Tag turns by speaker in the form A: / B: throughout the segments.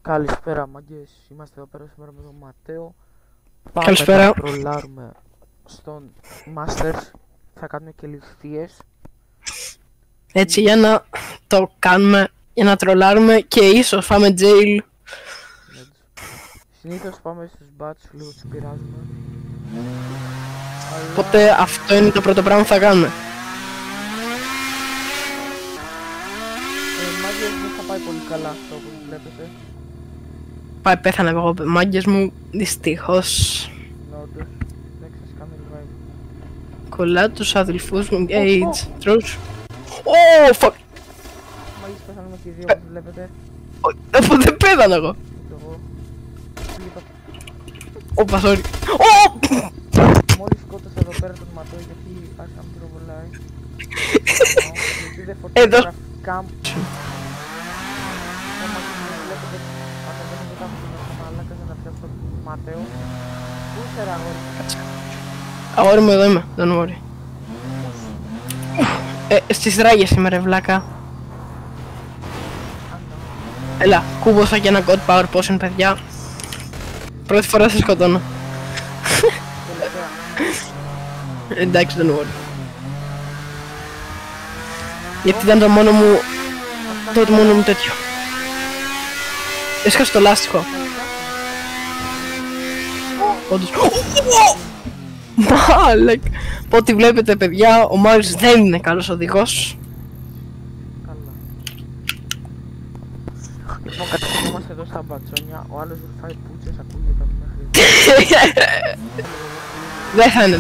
A: Καλησπέρα μάγκες, είμαστε εδώ πέρα σήμερα με τον Ματέο.
B: Καλησπέρα.
A: Πάμε να τρολάρουμε στον Masters. Θα κάνουμε και ληστείες.
B: Έτσι για να το κάνουμε, για να τρολάρουμε και ίσως φάμε jail.
A: Συνήθως πάμε στους bats, λίγο τους πειράζουμε.
B: Οπότε αυτό είναι το πρώτο πράγμα που θα κάνουμε.
A: Μάγκες δεν θα πάει πολύ καλά αυτό όπως βλέπετε.
B: Πάει, πέθανε εγώ, μάγκες μου, δυστυχώς.
A: Όντως, δεν ξέρεις κάνει revive.
B: Κολλά τους αδελφούς μου, Gage, τρούς. Ω, fuck!
A: Μάγκες πέθαναμε και οι δύο όπως βλέπετε.
B: Αφού δεν πέθανα εγώ.
A: Και εγώ.
B: Όπα, sorry. Ω!
A: Μόλις σκότωσα εδώ πέρα τον Ματέο γιατί άρχισα να μου πυροβολάει. Γιατί δεν φορτίζει
B: Εδώ.
A: γραφικά μου. Βλέπετε, ανεβαίνω μετά από τον μαλάκα για να πιάσω τον Ματέο. Πού είσαι ρε αγόρι?
B: Αγόρι μου, εδώ είμαι, don't worry. Στις ράγες είμαι ρε βλάκα. Έλα, κούμπωσα και ένα God Power Potion, παιδιά. Πρώτη φορά σε σκοτώνω. Εντάξει, don't worry. Γιατί ήταν το μόνο μου τέτοιο. Έσχασε το λάστιχο. Όντως. Μάλακ. Από ό,τι βλέπετε παιδιά, ο Μάριος δεν είναι καλός οδηγός.
A: Καλά. Λοιπόν, κατευθυνόμαστε εδώ στα μπατσόνια. Ο άλλος ρουφάει πούτσες, ακούγεται από μέχρι.
B: Δεν θα είναι.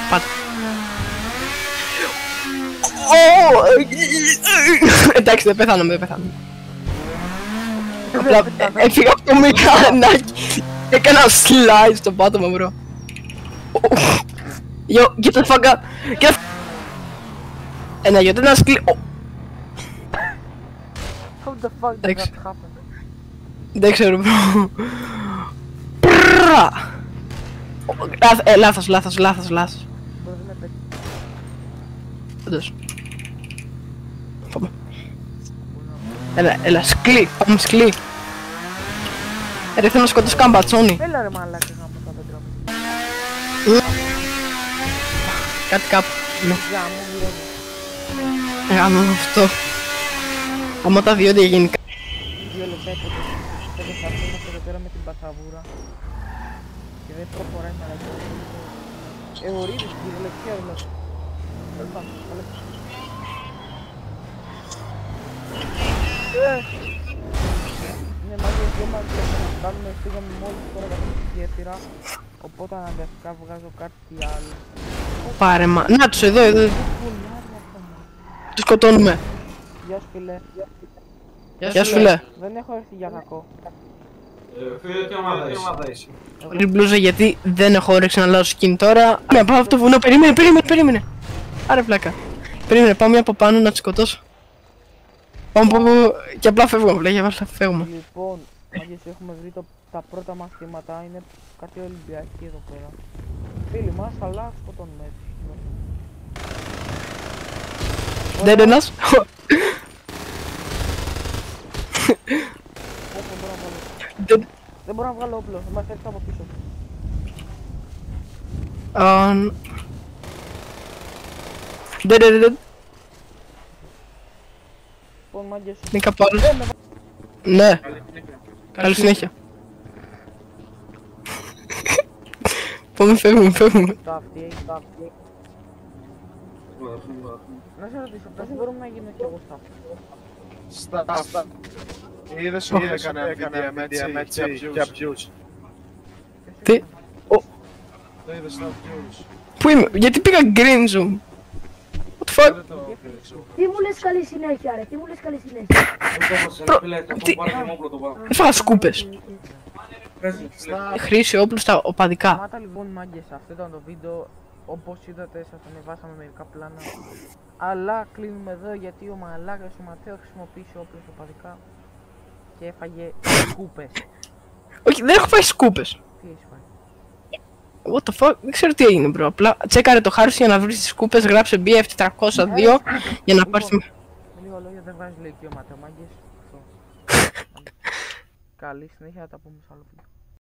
B: Πάτε. Εντάξει, δεν πεθάνομαι. Απλά έφυγα από το μηχανάκι. Έκανα slide στο πάτωμα, μπρο. Yo, get the fuck up. Ένα γιο, ένα σκλί...
A: How the fuck did
B: Εντάξει.
A: that happen?
B: Δεν ξέρω, μπρο. Λάθος.
A: Μπορεί να παίξει.
B: Όντως. Πάμε. Έλα, σκλί, πάμε σκλί. Ρε, θέλω να σκοτώσω καμπατσόνι.
A: Έλα ρε μαλάκα γάμο τα δέντρα μου.
B: Κάτι κάπου. Ναι,
A: Για μου γυρεύω.
B: γάμο αυτό. Άμα τα διόνται γενικά.
A: 2 λεπτά υποτίθεται θα είμαστε εδώ πέρα με την πατσαβούρα. Και δεν προχωράει μαλάκα. Εωρίδης, κυριολεξία δηλαδή. Τέλος πάντων, καλές. Ναι, μάγκες δεν μας βλέπουν να κάνουμε, φύγαμε μόλις τώρα για την γέφυρα. Οπότε αναγκαστικά βγάζω κάτι άλλο.
B: Πάρε μα. Να τους εδώ. Τους σκοτώνουμε.
A: Γεια σου φίλε.
B: Γεια σου φίλε.
A: Δεν έχω έρθει για κακό.
C: Φίλε, τι ομάδα είσαι?
B: Πολύ μπλούζα γιατί δεν έχω όρεξη να αλλάζω skin τώρα. Ναι, πάω από το βουνό. Περίμενε. Άρε βλάκα. Περίμενε, πάω μια από πάνω να τη σκοτώσω. Πάμε και απλά φεύγουμε.
A: Λοιπόν, μάγκες έχουμε βρει τα πρώτα μας θύματα. Είναι κάτι Ολυμπιακοί εδώ πέρα. Φίλοι μας, αλλά σκοτώνουμε έτσι.
B: Δεν είναι ένας.
A: Δεν μπορώ να βγάλω όπλο, μας έρθει από πίσω.
B: Δεν.
A: Λοιπόν, μάγκες.
B: Είναι κάπου άλλο. Ναι. Καλή συνέχεια. Πάμε, φεύγουμε.
A: Τα αυτή. Να σε ρωτήσω, πώς μπορούμε να γίνουμε κι εγώ στα αυτή?
C: Σταφ. Είδες ότι έκανε βίντεο για ποιους?
B: Τι.
C: Το είδες στα ποιους?
B: Πού είμαι, γιατί πήγα green zoom. What the fuck.
D: Τι μου λες καλή συνέχεια ρε, τι μου λες καλή συνέχεια.
B: Έφαγα σκούπες. Χρήση όπλου στα οπαδικά.
A: Σταμάτα λοιπόν μάγκες, αυτό ήταν το βίντεο. Όπως είδατε σας ανεβάσαμε μερικά πλάνα. Αλλά κλείνουμε εδώ γιατί ο μαλάκας ο Ματέο χρησιμοποίησε όπλο οπαδικά. Και έφαγε σκούπες.
B: Όχι, δεν έχω φάει σκούπες.
A: Τι έχεις φάει?
B: What the fuck, δεν ξέρω τι έγινε bro. Απλά τσέκαρε το χάρτη για να βρει τις σκούπες, γράψε BF402 για να πάρεις...
A: Με λίγα λόγια δεν βάζει λογική ο Ματέο μάγκες. καλή συνέχεια, θα τα πούμε σε άλλο βίντεο.